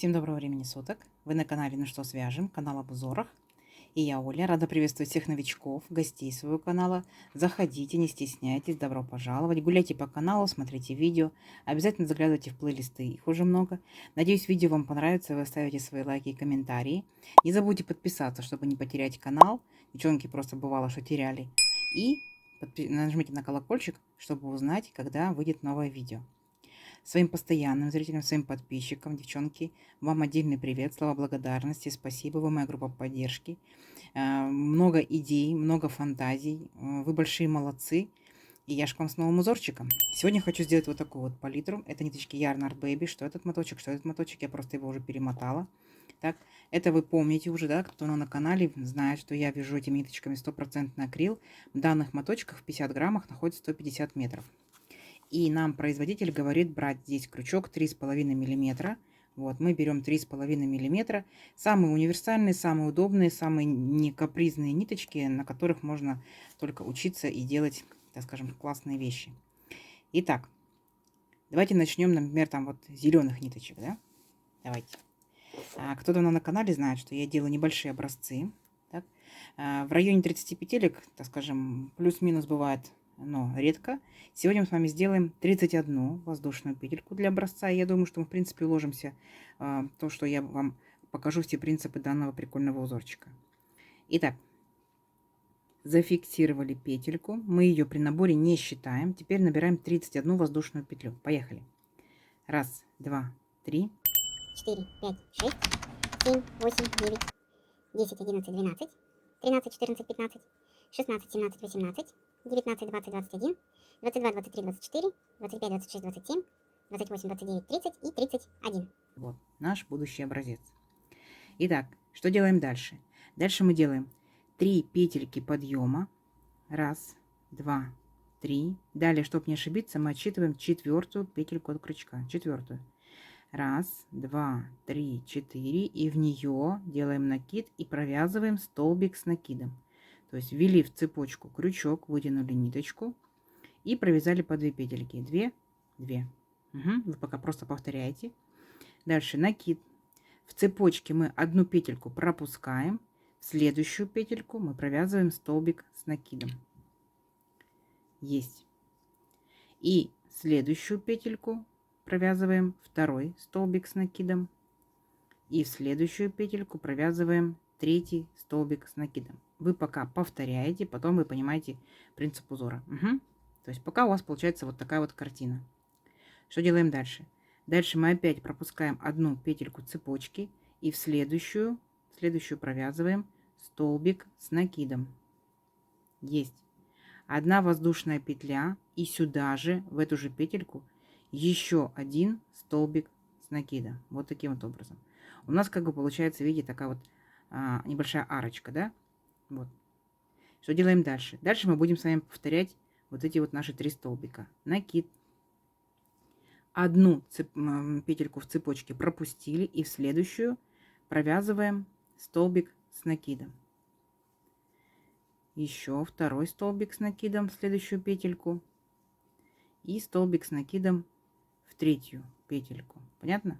Всем доброго времени суток. Вы на канале «Ну что, свяжем», канал об узорах. И я, Оля, рада приветствовать всех новичков, гостей своего канала. Заходите, не стесняйтесь, добро пожаловать. Гуляйте по каналу, смотрите видео. Обязательно заглядывайте в плейлисты, их уже много. Надеюсь, видео вам понравится, вы оставите свои лайки и комментарии. Не забудьте подписаться, чтобы не потерять канал. Девчонки просто бывало, что теряли. И нажмите на колокольчик, чтобы узнать, когда выйдет новое видео. Своим постоянным зрителям, своим подписчикам, девчонки, вам отдельный привет, слова благодарности, спасибо, вы моя группа поддержки. Много идей, много фантазий, вы большие молодцы. И я ж к вам с новым узорчиком. Сегодня хочу сделать вот такую вот палитру. Это ниточки Yarn Art Baby. Что этот моточек, я просто его уже перемотала. Так, это вы помните уже, да, кто на канале знает, что я вяжу этими ниточками 100% акрил. В данных моточках в 50 граммах находится 150 метров. И нам производитель говорит брать здесь крючок 3,5 миллиметра. Вот, мы берем 3,5 миллиметра. Самые универсальные, самые удобные, самые не капризные ниточки, на которых можно только учиться и делать, так скажем, классные вещи. Итак, давайте начнем, например, там вот зеленых ниточек, да? Давайте. Кто давно на канале знает, что я делаю небольшие образцы. Так? В районе 30 петелек, так скажем, плюс-минус бывает, но редко. Сегодня мы с вами сделаем 31 воздушную петельку для образца. И я думаю, что мы, в принципе, уложимся в то, что я вам покажу все принципы данного прикольного узорчика. Итак, зафиксировали петельку. Мы ее при наборе не считаем. Теперь набираем 31 воздушную петлю. Поехали. Раз, два, три. 4, 5, 6, 7, 8, 9, 10, 11, 12, 13, 14, 15, 16, 17, 18, 19, 20, 21, 22, 23, 24, 25, 26, 27, 28, 29, 30 и 31. Вот наш будущий образец. Итак, что делаем дальше? Дальше мы делаем 3 петельки подъема. Раз, два, три. Далее, чтобы не ошибиться, мы отсчитываем 4-ю петельку от крючка. 4-ю. Раз, два, три, 4. И в нее делаем накид и провязываем столбик с накидом. То есть ввели в цепочку крючок, вытянули ниточку и провязали по 2 петельки. 2, 2. Вы пока просто повторяете. Дальше накид. В цепочке мы одну петельку пропускаем. В следующую петельку мы провязываем столбик с накидом. Есть. И следующую петельку провязываем второй столбик с накидом. И в следующую петельку провязываем 3-й столбик с накидом. Вы пока повторяете, потом вы понимаете принцип узора. То есть пока у вас получается вот такая вот картина. Что делаем дальше? Дальше мы опять пропускаем одну петельку цепочки и в следующую провязываем столбик с накидом. Есть. Одна воздушная петля и сюда же, в эту же петельку, еще один столбик с накидом. Вот таким вот образом. У нас как бы получается, видите, такая вот небольшая арочка, да? Вот. Что делаем дальше? Дальше мы будем с вами повторять вот эти вот наши 3 столбика. Накид. Одну петельку в цепочке пропустили и в следующую провязываем столбик с накидом. Еще второй столбик с накидом в следующую петельку и столбик с накидом в 3-ю петельку. Понятно?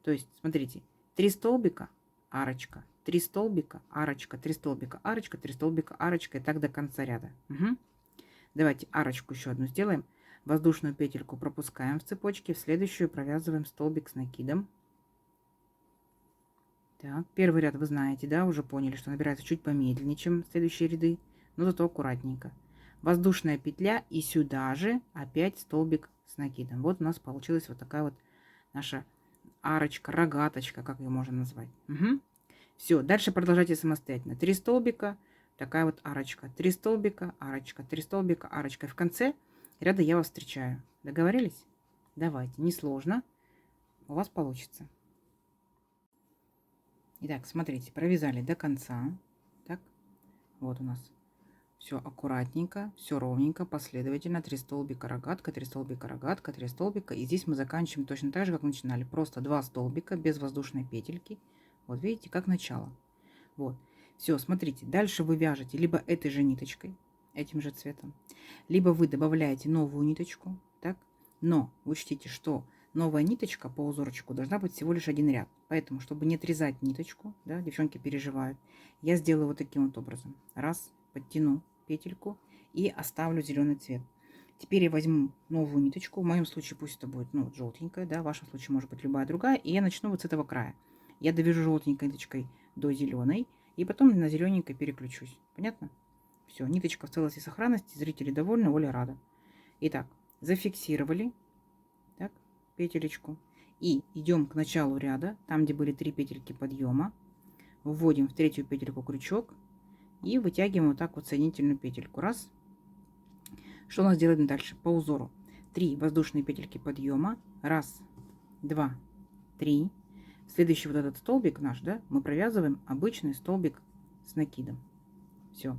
То есть, смотрите, 3 столбика, арочка, 3 столбика, арочка, 3 столбика, арочка, 3 столбика, арочка и так до конца ряда. Давайте арочку еще одну сделаем. Воздушную петельку пропускаем в цепочке, в следующую провязываем столбик с накидом. Так, первый ряд вы знаете, да, уже поняли, что набирается чуть помедленнее, чем следующие ряды, но зато аккуратненько. Воздушная петля и сюда же опять столбик с накидом. Вот у нас получилась вот такая вот наша арочка, рогаточка, как ее можно назвать. Все, дальше продолжайте самостоятельно. 3 столбика, такая вот арочка, 3 столбика, арочка, 3 столбика, арочка. И в конце ряда я вас встречаю. Договорились? Давайте, несложно. У вас получится. Итак, смотрите, провязали до конца. Так, вот у нас все аккуратненько, все ровненько, последовательно. 3 столбика, рогатка, 3 столбика, рогатка, 3 столбика. И здесь мы заканчиваем точно так же, как начинали. Просто 2 столбика без воздушной петельки. Вот видите, как начало. Вот. Все, смотрите, дальше вы вяжете либо этой же ниточкой, этим же цветом, либо вы добавляете новую ниточку, так? Но учтите, что новая ниточка по узорчику должна быть всего лишь один ряд. Поэтому, чтобы не отрезать ниточку, да, девчонки переживают, я сделаю вот таким вот образом. Раз, подтяну петельку и оставлю зеленый цвет. Теперь я возьму новую ниточку, в моем случае пусть это будет, ну, желтенькая, да, в вашем случае может быть любая другая, и я начну вот с этого края. Я довяжу желтенькой ниточкой до зеленой, и потом на зелененькой переключусь. Понятно? Все, ниточка в целости и сохранности, зрители довольны, Оля рада. Итак, зафиксировали, так, петелечку, и идем к началу ряда, там, где были 3 петельки подъема, вводим в третью петельку крючок и вытягиваем вот так вот соединительную петельку. Раз. Что у нас делаем дальше? По узору 3 воздушные петельки подъема. Раз, два, три. Следующий вот этот столбик наш, да, мы провязываем обычный столбик с накидом. Все.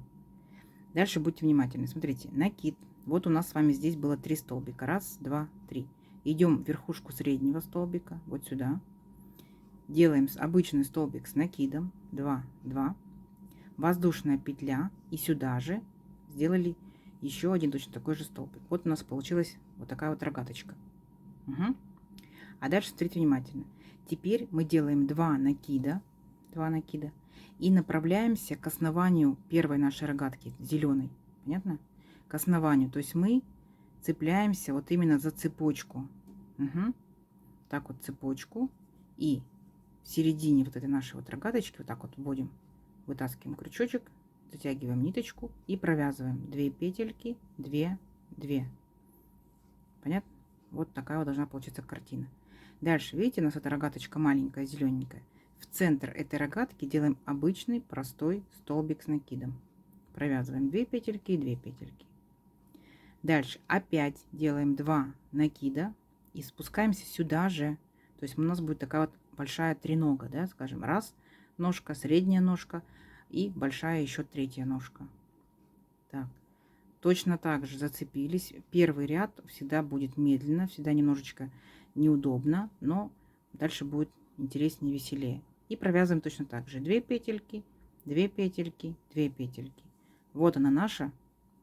Дальше будьте внимательны. Смотрите, накид. Вот у нас с вами здесь было 3 столбика. Раз, два, три. Идем в верхушку среднего столбика, вот сюда. Делаем обычный столбик с накидом. 2, 2. Воздушная петля. И сюда же сделали еще один точно такой же столбик. Вот у нас получилась вот такая вот рогаточка. Угу. А дальше смотрите внимательно. Теперь мы делаем 2 накида и направляемся к основанию первой нашей рогатки, зеленой. Понятно? К основанию. То есть мы цепляемся вот именно за цепочку. Угу. Так вот цепочку. И в середине вот этой нашей вот рогаточки вот так вот вводим, вытаскиваем крючочек, затягиваем ниточку и провязываем 2 петельки, 2, 2. Понятно? Вот такая вот должна получиться картина. Дальше, видите, у нас эта рогаточка маленькая, зелененькая. В центр этой рогатки делаем обычный простой столбик с накидом. Провязываем 2 петельки и 2 петельки. Дальше опять делаем 2 накида и спускаемся сюда же. То есть у нас будет такая вот большая тренога, да, скажем, раз ножка, средняя ножка и большая еще третья ножка. Так, точно так же зацепились. Первый ряд всегда будет медленно, всегда немножечко неудобно, но дальше будет интереснее, веселее. И провязываем точно так же 2 петельки, 2 петельки, 2 петельки. Вот она наша,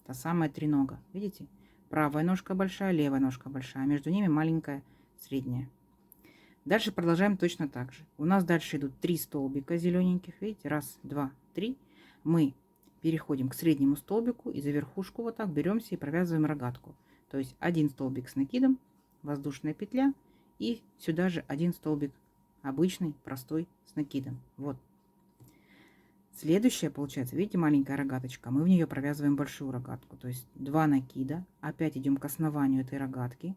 та самая тренога. Видите? Правая ножка большая, левая ножка большая, между ними маленькая средняя. Дальше продолжаем точно так же. У нас дальше идут 3 столбика зелененьких, видите? Раз, два, три. Мы переходим к среднему столбику и за верхушку вот так беремся и провязываем рогатку. То есть один столбик с накидом, воздушная петля и сюда же один столбик обычный, простой, с накидом. Вот. Следующая получается, видите, маленькая рогаточка. Мы в нее провязываем большую рогатку. То есть 2 накида. Опять идем к основанию этой рогатки.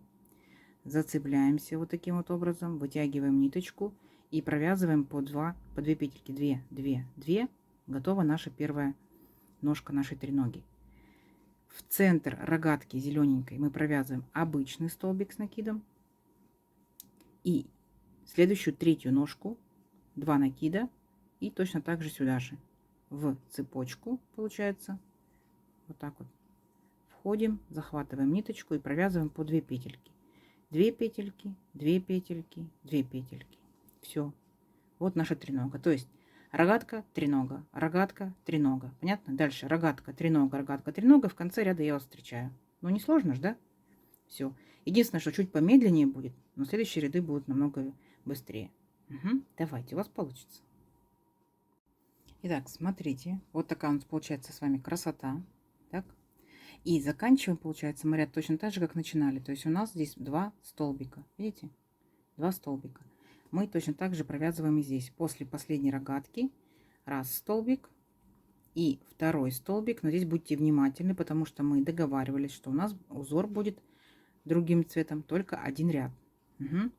Зацепляемся вот таким вот образом. Вытягиваем ниточку и провязываем по 2 петельки. 2, 2, 2. Готова наша первая ножка нашей треноги. В центр рогатки зелененькой мы провязываем обычный столбик с накидом. И следующую третью ножку 2 накида и точно так же сюда же в цепочку получается вот так вот входим, захватываем ниточку и провязываем по 2 петельки. 2 петельки, 2 петельки, 2 петельки. Все. Вот наша тренога. То есть рогатка, тренога, рогатка, тренога. Понятно? Дальше рогатка, тренога. В конце ряда я вас встречаю. Ну не сложно же, да? Все. Единственное, что чуть помедленнее будет, но следующие ряды будут намного быстрее. Угу. Давайте, у вас получится. Итак, смотрите, вот такая у нас получается с вами красота. Так. И заканчиваем, получается, мы ряд точно так же, как начинали. То есть у нас здесь 2 столбика. Видите? 2 столбика. Мы точно так же провязываем и здесь. После последней рогатки раз столбик и второй столбик. Но здесь будьте внимательны, потому что мы договаривались, что у нас узор будет другим цветом, только один ряд. Угу.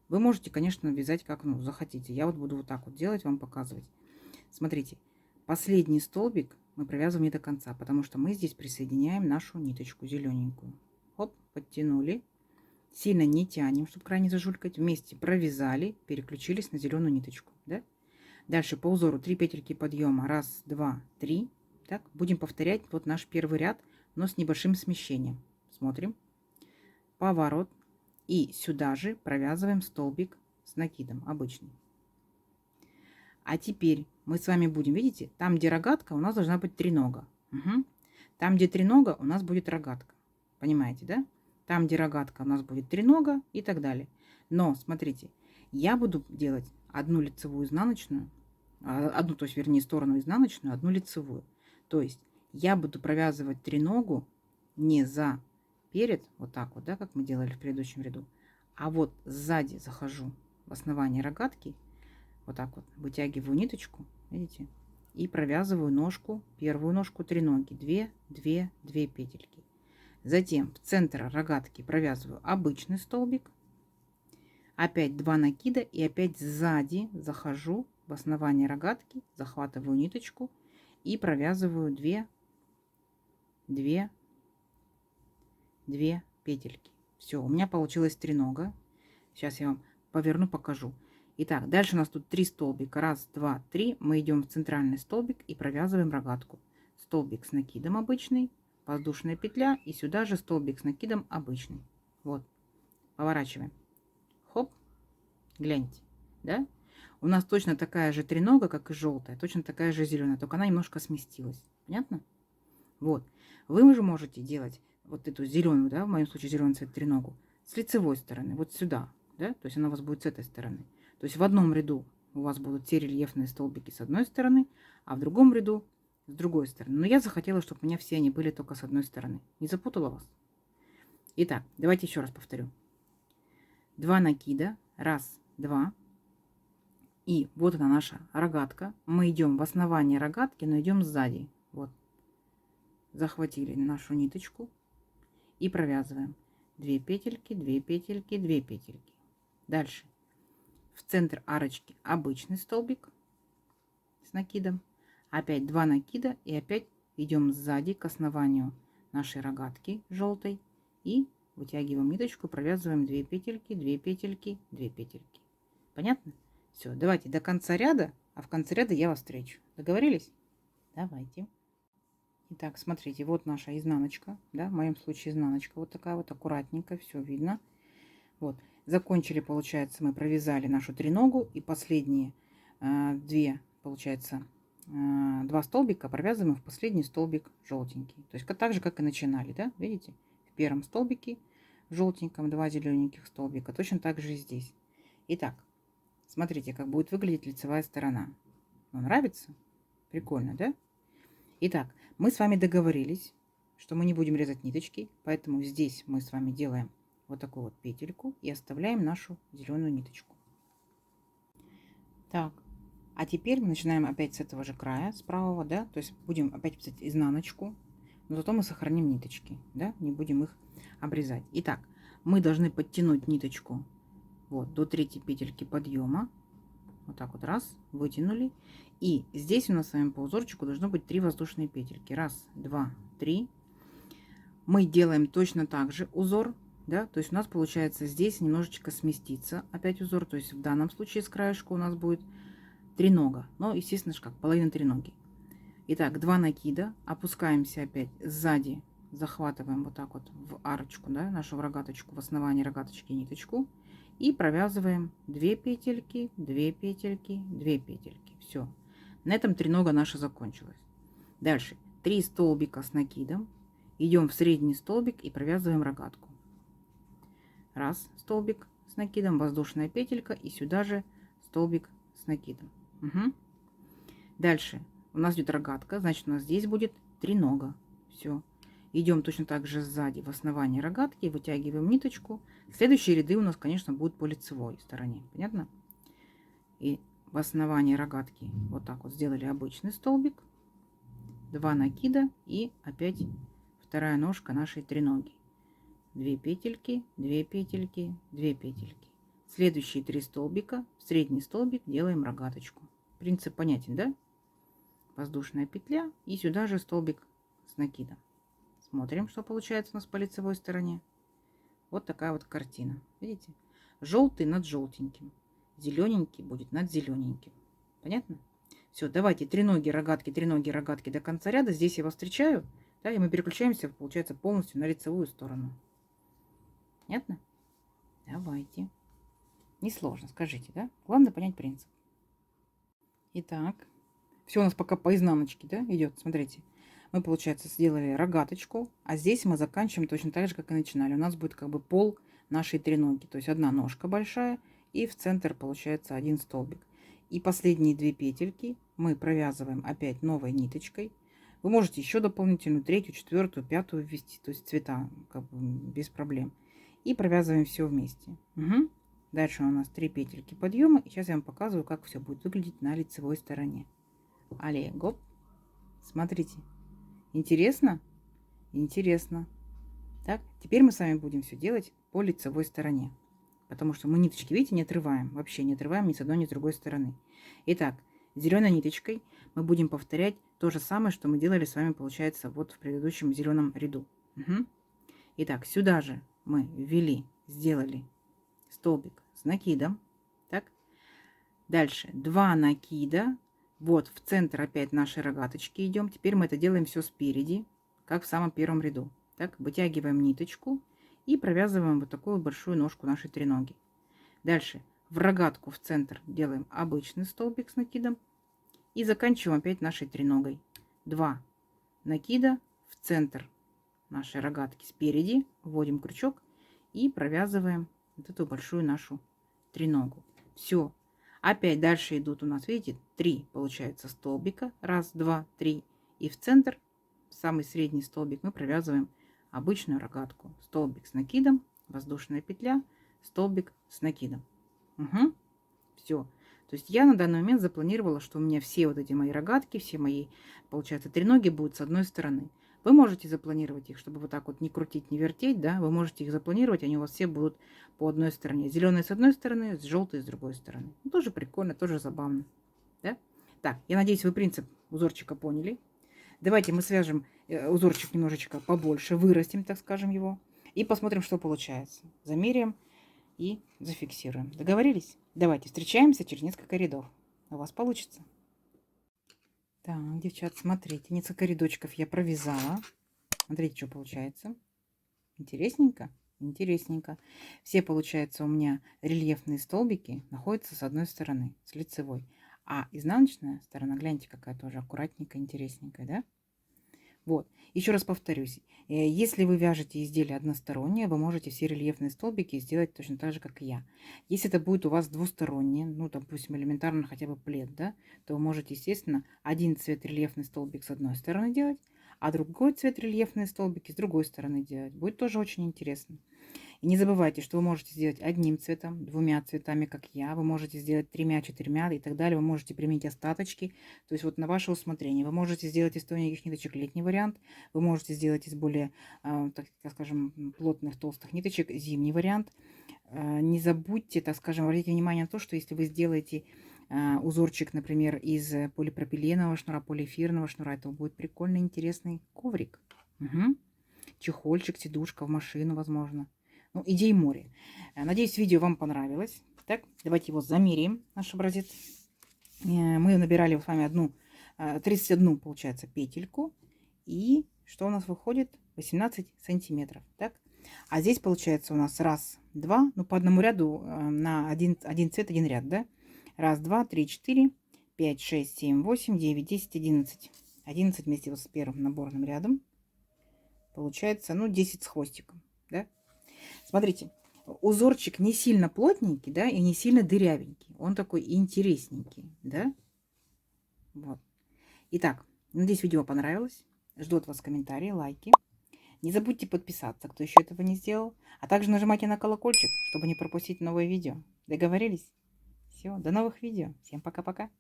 Вы можете, конечно, вязать как захотите. Я вот буду вот так вот делать, вам показывать. Смотрите, последний столбик мы провязываем не до конца, потому что мы здесь присоединяем нашу ниточку зелененькую. Хоп, подтянули. Сильно не тянем, чтобы край не зажулькать. Вместе провязали, переключились на зеленую ниточку. Да? Дальше по узору 3 петельки подъема. Раз, два, три. Так, будем повторять вот наш первый ряд, но с небольшим смещением. Смотрим. Поворот. И сюда же провязываем столбик с накидом обычный. А теперь мы с вами будем, видите, там, где рогатка, у нас должна быть тренога. Угу. Там, где тренога, у нас будет рогатка. Понимаете, да? Там, где рогатка, у нас будет тренога и так далее. Но, смотрите, я буду делать одну лицевую изнаночную, одну, то есть, вернее, сторону изнаночную, одну лицевую. То есть я буду провязывать треногу не за перед, вот так вот, да, как мы делали в предыдущем ряду, а вот сзади захожу в основание рогатки, вот так вот вытягиваю ниточку, видите, и провязываю ножку, первую ножку треноги, 2, 2, 2 петельки. Затем в центр рогатки провязываю обычный столбик, опять 2 накида и опять сзади захожу в основание рогатки, захватываю ниточку и провязываю 2, 2, 2 петельки. Все, у меня получилось тренога. Сейчас я вам поверну, покажу. Итак, дальше у нас тут 3 столбика. Раз, два, три. Мы идем в центральный столбик и провязываем рогатку. Столбик с накидом обычный, воздушная петля и сюда же столбик с накидом обычный. Вот, поворачиваем. Хоп, гляньте, да? У нас точно такая же тренога, как и желтая, точно такая же зеленая, только она немножко сместилась. Понятно? Вот. Вы уже можете делать вот эту зеленую, да, в моем случае зеленый цвет треногу, с лицевой стороны, вот сюда, да, то есть она у вас будет с этой стороны. То есть в одном ряду у вас будут те рельефные столбики с одной стороны, а в другом ряду с другой стороны. Но я захотела, чтобы у меня все они были только с одной стороны. Не запутала вас? Итак, давайте еще раз повторю. 2 накида, раз, два. И вот она наша рогатка. Мы идем в основание рогатки, но идем сзади. Вот. Захватили нашу ниточку и провязываем 2 петельки, 2 петельки, 2 петельки. Дальше в центр арочки обычный столбик с накидом, опять 2 накида и опять идем сзади к основанию нашей рогатки желтой и вытягиваем ниточку, провязываем 2 петельки, 2 петельки, 2 петельки. Понятно? Все, давайте до конца ряда, а в конце ряда я вас встречу. Договорились? Давайте. Итак, смотрите, вот наша изнаночка, да, в моем случае изнаночка вот такая вот, аккуратненько, все видно. Вот, закончили, получается, мы провязали нашу треногу и последние получается, 2 столбика провязываем в последний столбик желтенький. То есть так же, как и начинали, да, видите? В первом столбике желтеньком 2 зелененьких столбика, точно так же и здесь. Итак, смотрите, как будет выглядеть лицевая сторона. Вам нравится? Прикольно, да? Итак, мы с вами договорились, что мы не будем резать ниточки, поэтому здесь мы с вами делаем вот такую вот петельку и оставляем нашу зеленую ниточку. Так, а теперь мы начинаем опять с этого же края, с правого, да, то есть будем опять писать изнаночку, но зато мы сохраним ниточки, да, не будем их обрезать. Итак, мы должны подтянуть ниточку вот до 3 петельки подъема. Вот так вот раз, вытянули. И здесь у нас с вами по узорчику должно быть 3 воздушные петельки. Раз, два, три. Мы делаем точно так же узор, да, то есть у нас получается здесь немножечко сместится опять узор, то есть в данном случае с краешка у нас будет тренога, но естественно как половина треноги. Итак, 2 накида, опускаемся опять сзади, захватываем вот так вот в арочку, да, нашу рогаточку, в основании рогаточки ниточку. И провязываем 2 петельки, 2 петельки, 2 петельки. Все. На этом тренога наша закончилась. Дальше 3 столбика с накидом. Идем в средний столбик и провязываем рогатку. Раз столбик с накидом, воздушная петелька и сюда же столбик с накидом. Угу. Дальше у нас идет рогатка, значит у нас здесь будет тренога. Все. Идем точно так же сзади в основании рогатки, вытягиваем ниточку. Следующие ряды у нас, конечно, будут по лицевой стороне. Понятно? И в основании рогатки вот так вот сделали обычный столбик. 2 накида и опять вторая ножка нашей треноги. 2 петельки, 2 петельки, 2 петельки. Следующие 3 столбика, в средний столбик делаем рогаточку. Принцип понятен, да? Воздушная петля и сюда же столбик с накидом. Смотрим, что получается у нас по лицевой стороне. Вот такая вот картина. Видите? Желтый над желтеньким. Зелененький будет над зелененьким. Понятно? Все, давайте треноги, рогатки до конца ряда. Здесь я вас встречаю. Да, и мы переключаемся, получается, полностью на лицевую сторону. Понятно? Давайте. Несложно, скажите, да? Главное понять принцип. Итак, все у нас пока по изнаночке, да, идет. Смотрите. Мы, получается, сделали рогаточку, а здесь мы заканчиваем точно так же, как и начинали. У нас будет как бы пол нашей треноги. То есть одна ножка большая и в центр получается один столбик. И последние 2 петельки мы провязываем опять новой ниточкой. Вы можете еще дополнительную, третью, четвертую, пятую ввести, то есть цвета как бы без проблем. И провязываем все вместе. Угу. Дальше у нас 3 петельки подъема. И сейчас я вам показываю, как все будет выглядеть на лицевой стороне. Алле, гоп. Смотрите. Интересно? Интересно. Так, теперь мы с вами будем все делать по лицевой стороне. Потому что мы ниточки, видите, не отрываем. Вообще не отрываем ни с одной, ни с другой стороны. Итак, зеленой ниточкой мы будем повторять то же самое, что мы делали с вами, получается, вот в предыдущем зеленом ряду. Угу. Итак, сюда же мы ввели, сделали столбик с накидом. Так. Дальше 2 накида. Вот в центр опять нашей рогаточки идем. Теперь мы это делаем все спереди, как в самом первом ряду. Так, вытягиваем ниточку и провязываем вот такую большую ножку нашей треноги. Дальше в рогатку в центр делаем обычный столбик с накидом и заканчиваем опять нашей треногой. 2 накида в центр нашей рогатки спереди, вводим крючок и провязываем вот эту большую нашу треногу. Все. Опять дальше идут у нас, видите, 3 получается столбика. 1, 2, 3. И в центр, в самый средний столбик, мы провязываем обычную рогатку. Столбик с накидом, воздушная петля, столбик с накидом. Угу. Все. То есть я на данный момент запланировала, что у меня все вот эти мои рогатки, все мои, получается, треноги будут с одной стороны. Вы можете запланировать их, чтобы вот так вот не крутить, не вертеть, да, вы можете их запланировать, они у вас все будут по одной стороне. Зеленые с одной стороны, желтые с другой стороны. Ну, тоже прикольно, тоже забавно, да? Так, я надеюсь, вы принцип узорчика поняли. Давайте мы свяжем узорчик немножечко побольше, вырастим, так скажем, его, и посмотрим, что получается. Замеряем и зафиксируем. Договорились? Давайте встречаемся через несколько рядов. У вас получится. Так, девчат, смотрите, несколько рядочков я провязала. Смотрите, что получается. Интересненько? Интересненько. Все, получается, у меня рельефные столбики находятся с одной стороны, с лицевой. А изнаночная сторона, гляньте, какая тоже аккуратненькая, интересненькая, да? Вот. Еще раз повторюсь. Если вы вяжете изделие одностороннее, вы можете все рельефные столбики сделать точно так же, как и я. Если это будет у вас двустороннее, ну, допустим, элементарно хотя бы плед, да, то вы можете, естественно, один цвет рельефный столбик с одной стороны делать, а другой цвет рельефные столбики с другой стороны делать. Будет тоже очень интересно. И не забывайте, что вы можете сделать одним цветом, 2 цветами, как я. Вы можете сделать 3, 4 и так далее. Вы можете применить остаточки. То есть вот на ваше усмотрение. Вы можете сделать из тоненьких ниточек летний вариант. Вы можете сделать из более, так скажем, плотных, толстых ниточек зимний вариант. Не забудьте, так скажем, обратите внимание на то, что если вы сделаете узорчик, например, из полипропиленового шнура, полиэфирного шнура, это будет прикольный, интересный коврик. Угу. Чехольчик, сидушка в машину, возможно. Ну, идей море. Надеюсь, видео вам понравилось. Так, давайте его замеряем, наш образец. Мы набирали с вами 31, получается, петельку. И что у нас выходит? 18 сантиметров. Так? А здесь, получается, у нас 1, 2, ну, по одному ряду на один цвет, один ряд, да? 1, 2, 3, 4, 5, 6, 7, 8, 9, 10, 11. 11 вместе вот с первым наборным рядом. Получается, ну, 10 с хвостиком, да? Смотрите, узорчик не сильно плотненький, да, и не сильно дырявенький. Он такой интересненький, да? Вот. Итак, надеюсь, видео понравилось. Жду от вас комментарии, лайки. Не забудьте подписаться, кто еще этого не сделал. А также нажимайте на колокольчик, чтобы не пропустить новые видео. Договорились? Все, до новых видео. Всем пока-пока.